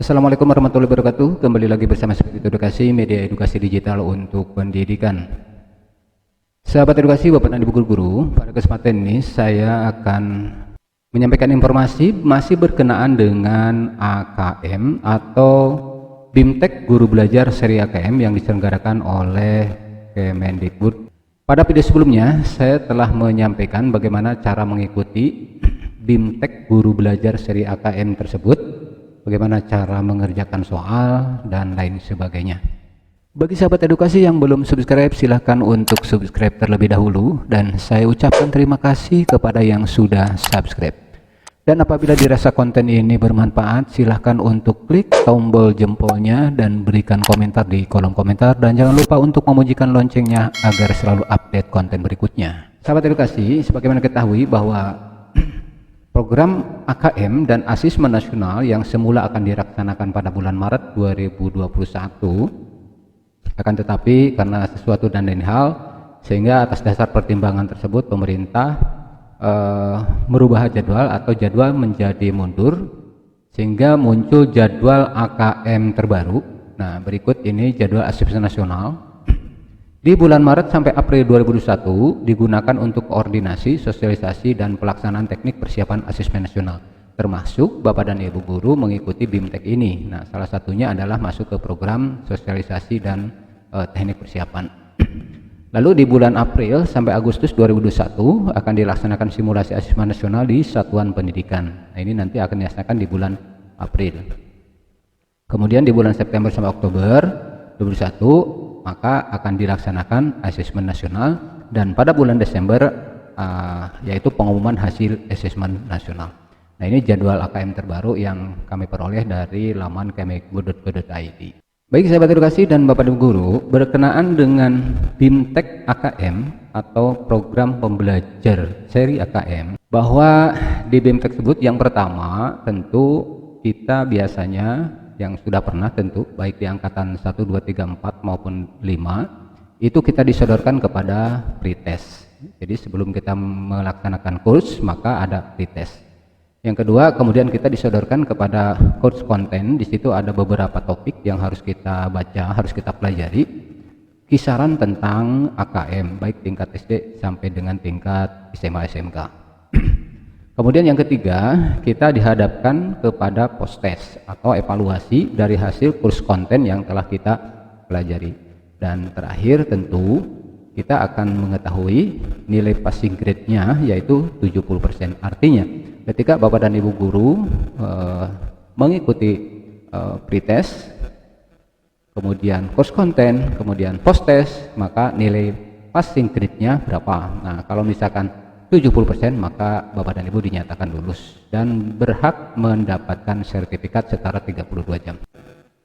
Assalamualaikum warahmatullahi wabarakatuh. Kembali lagi bersama Speak Edukasi, media edukasi digital untuk pendidikan. Sahabat edukasi, Bapak dan Ibu guru-guru, pada kesempatan ini saya akan menyampaikan informasi masih berkenaan dengan AKM atau BIMTEK Guru Belajar Seri AKM yang diselenggarakan oleh Kemendikbud. Pada video sebelumnya, saya telah menyampaikan bagaimana cara mengikuti BIMTEK Guru Belajar Seri AKM tersebut, bagaimana cara mengerjakan soal, dan lain sebagainya. Bagi sahabat edukasi yang belum subscribe, silahkan untuk subscribe terlebih dahulu, dan saya ucapkan terima kasih kepada yang sudah subscribe. Dan apabila dirasa konten ini bermanfaat, silahkan untuk klik tombol jempolnya dan berikan komentar di kolom komentar, dan jangan lupa untuk memunyikan loncengnya agar selalu update konten berikutnya. Sahabat edukasi, sebagaimana ketahui bahwa program AKM dan Asesmen Nasional yang semula akan dilaksanakan pada bulan Maret 2021, akan tetapi karena sesuatu dan lain hal, sehingga atas dasar pertimbangan tersebut pemerintah merubah jadwal atau jadwal menjadi mundur, sehingga muncul jadwal AKM terbaru. Nah, berikut ini jadwal Asesmen Nasional. Di bulan Maret sampai April 2021 digunakan untuk koordinasi, sosialisasi, dan pelaksanaan teknik persiapan asesmen nasional, termasuk Bapak dan Ibu guru mengikuti BIMTEK ini. Nah, salah satunya adalah masuk ke program sosialisasi dan teknik persiapan. Lalu di bulan April sampai Agustus 2021 akan dilaksanakan simulasi asesmen nasional di satuan pendidikan. Nah, ini nanti akan dilaksanakan di bulan April. Kemudian di bulan September sampai Oktober 2021 maka akan dilaksanakan asesmen nasional, dan pada bulan Desember yaitu pengumuman hasil asesmen nasional. Nah, ini jadwal AKM terbaru yang kami peroleh dari laman kemendikbud.go.id. Baik sahabat edukasi dan Bapak Ibu guru, berkenaan dengan BIMTEK AKM atau program pembelajar seri AKM, bahwa di BIMTEK tersebut yang pertama tentu kita biasanya yang sudah pernah tentu baik di angkatan 1, 2, 3, 4 maupun 5 itu kita disodorkan kepada pretest. Jadi sebelum kita melaksanakan kurs maka ada pretest. Yang kedua, kemudian kita disodorkan kepada course konten. Di situ ada beberapa topik yang harus kita baca, harus kita pelajari, kisaran tentang AKM baik tingkat SD sampai dengan tingkat SMA SMK. Kemudian yang ketiga, kita dihadapkan kepada post test atau evaluasi dari hasil kurs konten yang telah kita pelajari. Dan terakhir tentu kita akan mengetahui nilai passing grade-nya yaitu 70%. Artinya ketika Bapak dan Ibu guru mengikuti pretest, kemudian kurs konten, kemudian post test, maka nilai passing grade-nya berapa. Nah, kalau misalkan 70%, maka Bapak dan Ibu dinyatakan lulus dan berhak mendapatkan sertifikat setara 32 jam.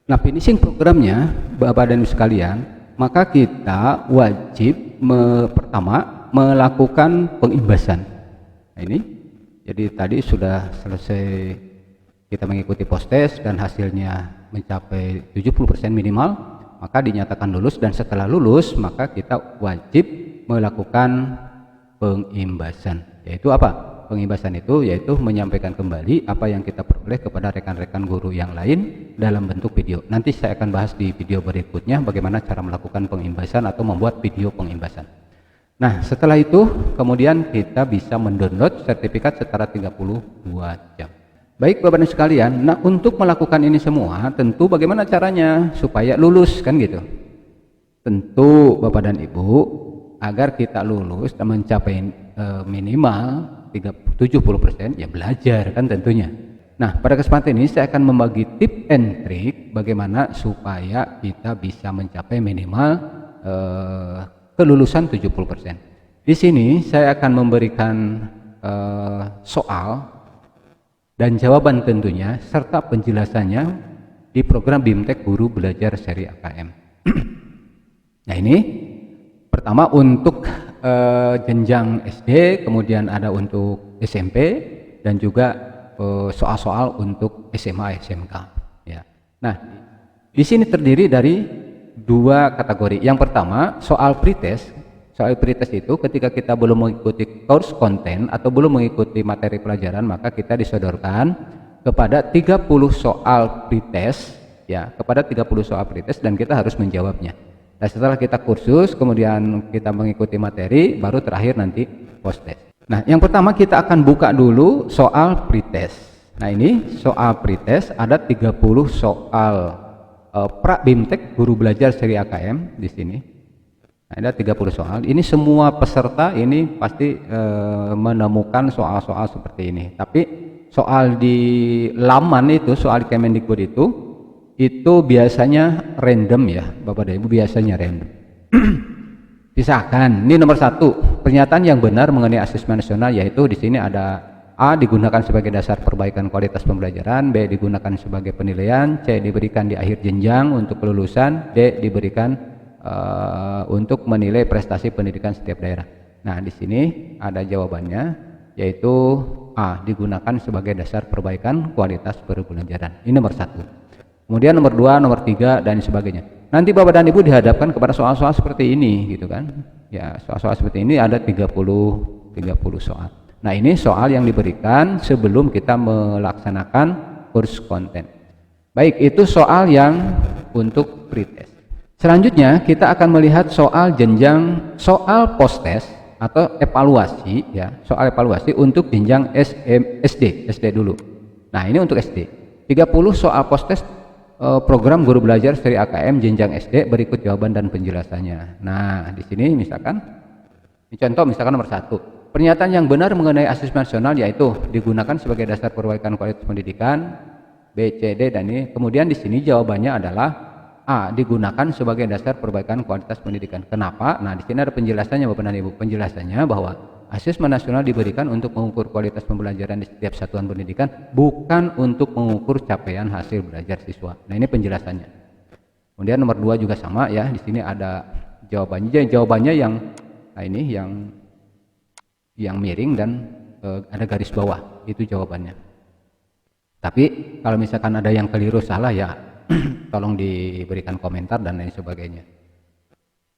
Nah, finishing programnya Bapak dan Ibu sekalian, maka kita wajib pertama melakukan pengimbasan. Nah, ini jadi tadi sudah selesai kita mengikuti post test dan hasilnya mencapai 70% minimal, maka dinyatakan lulus, dan setelah lulus maka kita wajib melakukan pengimbasan. Yaitu apa? Pengimbasan itu yaitu menyampaikan kembali apa yang kita peroleh kepada rekan-rekan guru yang lain dalam bentuk video. Nanti saya akan bahas di video berikutnya bagaimana cara melakukan pengimbasan atau membuat video pengimbasan. Nah, setelah itu kemudian kita bisa mendownload sertifikat setara 32 jam. Baik Bapak dan sekalian, nah untuk melakukan ini semua tentu bagaimana caranya supaya lulus, kan gitu. Tentu Bapak dan Ibu, agar kita lulus dan mencapai minimal 70% ya belajar, kan tentunya. Nah, pada kesempatan ini saya akan membagi tip and trik bagaimana supaya kita bisa mencapai minimal kelulusan 70%. Di sini saya akan memberikan soal dan jawaban tentunya serta penjelasannya di program BIMTEK Guru Belajar Seri AKM. Nah, ini pertama untuk jenjang SD, kemudian ada untuk SMP, dan juga soal-soal untuk SMA SMK. Ya. Nah, di sini terdiri dari dua kategori. Yang pertama soal pretest. Soal pretest itu ketika kita belum mengikuti course konten atau belum mengikuti materi pelajaran, maka kita disodorkan kepada 30 soal pretest ya, kepada 30 soal pretest, dan kita harus menjawabnya. Nah, setelah kita kursus, kemudian kita mengikuti materi, baru terakhir nanti post test. Nah, yang pertama kita akan buka dulu soal pretest. Nah, ini soal pretest ada 30 soal pra BIMTEK guru belajar seri AKM di sini. Nah, ada 30 soal. Ini semua peserta ini pasti menemukan soal-soal seperti ini. Tapi soal di laman itu, soal di Kemendikbud itu biasanya random ya, Bapak dan Ibu, biasanya random. Pisahkan. Ini nomor 1, pernyataan yang benar mengenai asesmen nasional, yaitu di sini ada A digunakan sebagai dasar perbaikan kualitas pembelajaran, B digunakan sebagai penilaian, C diberikan di akhir jenjang untuk kelulusan, D diberikan untuk menilai prestasi pendidikan setiap daerah. Nah, di sini ada jawabannya, yaitu A digunakan sebagai dasar perbaikan kualitas pembelajaran. Ini nomor 1. Kemudian nomor 2, nomor 3 dan sebagainya. Nanti Bapak dan Ibu dihadapkan kepada soal-soal seperti ini gitu kan. Ya, soal-soal seperti ini ada 30 soal. Nah, ini soal yang diberikan sebelum kita melaksanakan kurs konten. Baik, itu soal yang untuk pretest. Selanjutnya kita akan melihat soal jenjang, soal post test atau evaluasi ya, soal evaluasi untuk jenjang SD dulu. Nah, ini untuk SD. 30 soal post test program guru belajar seri AKM jenjang SD, berikut jawaban dan penjelasannya. Nah, di sini misalkan ini contoh, misalkan nomor 1. Pernyataan yang benar mengenai asesmen nasional yaitu digunakan sebagai dasar perbaikan kualitas pendidikan, B, C, D, dan ini. Kemudian di sini jawabannya adalah A, digunakan sebagai dasar perbaikan kualitas pendidikan. Kenapa? Nah, di sini ada penjelasannya Bapak dan Ibu. Penjelasannya bahwa asesmen nasional diberikan untuk mengukur kualitas pembelajaran di setiap satuan pendidikan, bukan untuk mengukur capaian hasil belajar siswa. Nah, ini penjelasannya. Kemudian nomor 2 juga sama ya. Di sini ada jawabannya. Jawabannya yang nah ini yang miring dan ada garis bawah, itu jawabannya. Tapi kalau misalkan ada yang keliru salah ya tolong diberikan komentar dan lain sebagainya.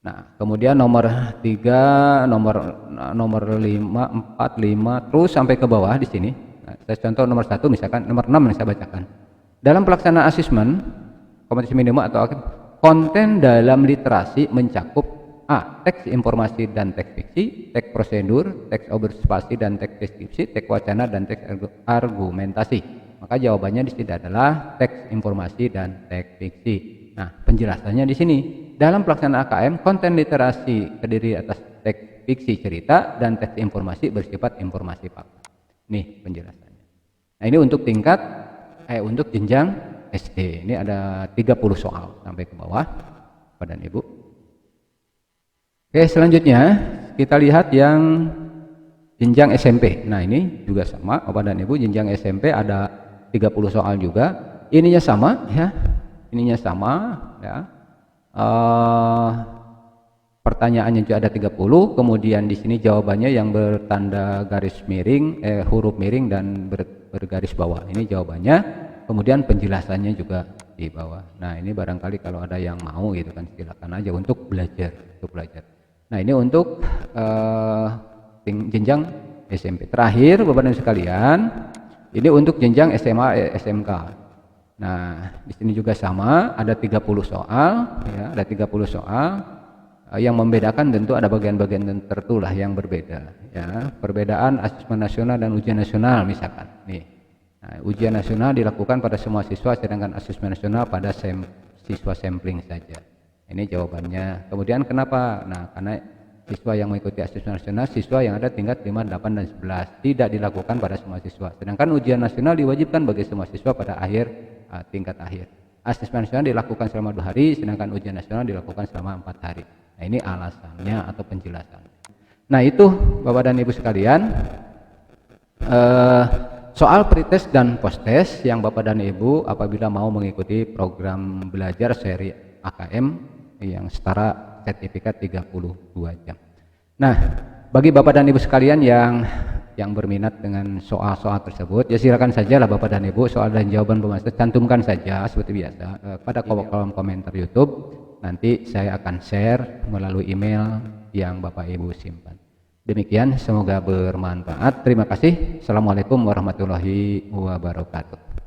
Nah, kemudian nomor 3, nomor 5, 4, 5 terus sampai ke bawah di sini. Nah, saya contoh nomor 1 misalkan, nomor 6 yang saya bacakan. Dalam pelaksanaan asesmen kompetensi minimum atau konten dalam literasi mencakup A. Teks informasi dan teks fiksi, teks prosedur, teks observasi dan teks deskripsi, teks wacana dan teks argumentasi. Maka jawabannya di sini adalah teks informasi dan teks fiksi. Nah, penjelasannya di sini. Dalam pelaksanaan AKM, konten literasi terdiri atas teks fiksi cerita dan teks informasi bersifat informasi fakta. Nih penjelasannya. Nah, ini untuk tingkat untuk jenjang SD. Ini ada 30 soal sampai ke bawah, Bapak dan Ibu. Oke, selanjutnya kita lihat yang jenjang SMP. Nah, ini juga sama Bapak dan Ibu, jenjang SMP ada 30 soal juga. Ininya sama ya. Ininya sama ya. Pertanyaannya juga ada 30, kemudian di sini jawabannya yang bertanda garis miring, huruf miring dan bergaris bawah. Ini jawabannya. Kemudian penjelasannya juga di bawah. Nah, ini barangkali kalau ada yang mau gitu kan silakan aja untuk belajar, Nah, ini untuk jenjang SMP. Terakhir Bapak dan Ibu sekalian, ini untuk jenjang SMA SMK. Nah, di sini juga sama, ada 30 soal ya, ada 30 soal. Yang membedakan tentu ada bagian-bagian tertentu lah yang berbeda ya. Perbedaan asesmen nasional dan ujian nasional misalkan. Nih. Nah, ujian nasional dilakukan pada semua siswa, sedangkan asesmen nasional pada siswa sampling saja. Ini jawabannya. Kemudian kenapa? Nah, karena siswa yang mengikuti asesmen nasional, siswa yang ada tingkat 5, 8, dan 11 tidak dilakukan pada semua siswa. Sedangkan ujian nasional diwajibkan bagi semua siswa pada tingkat akhir. Asesmen nasional dilakukan selama 2 hari, sedangkan ujian nasional dilakukan selama 4 hari. Nah, ini alasannya atau penjelasannya. Nah, itu Bapak dan Ibu sekalian, soal pretest dan posttest yang Bapak dan Ibu apabila mau mengikuti program belajar seri AKM yang setara sertifikat 32 jam. Nah, bagi Bapak dan Ibu sekalian yang berminat dengan soal-soal tersebut, ya silakan saja lah Bapak dan Ibu, soal dan jawaban pembahasan cantumkan saja seperti biasa pada kolom komentar YouTube. Nanti saya akan share melalui email yang Bapak Ibu simpan. Demikian, semoga bermanfaat. Terima kasih. Assalamualaikum warahmatullahi wabarakatuh.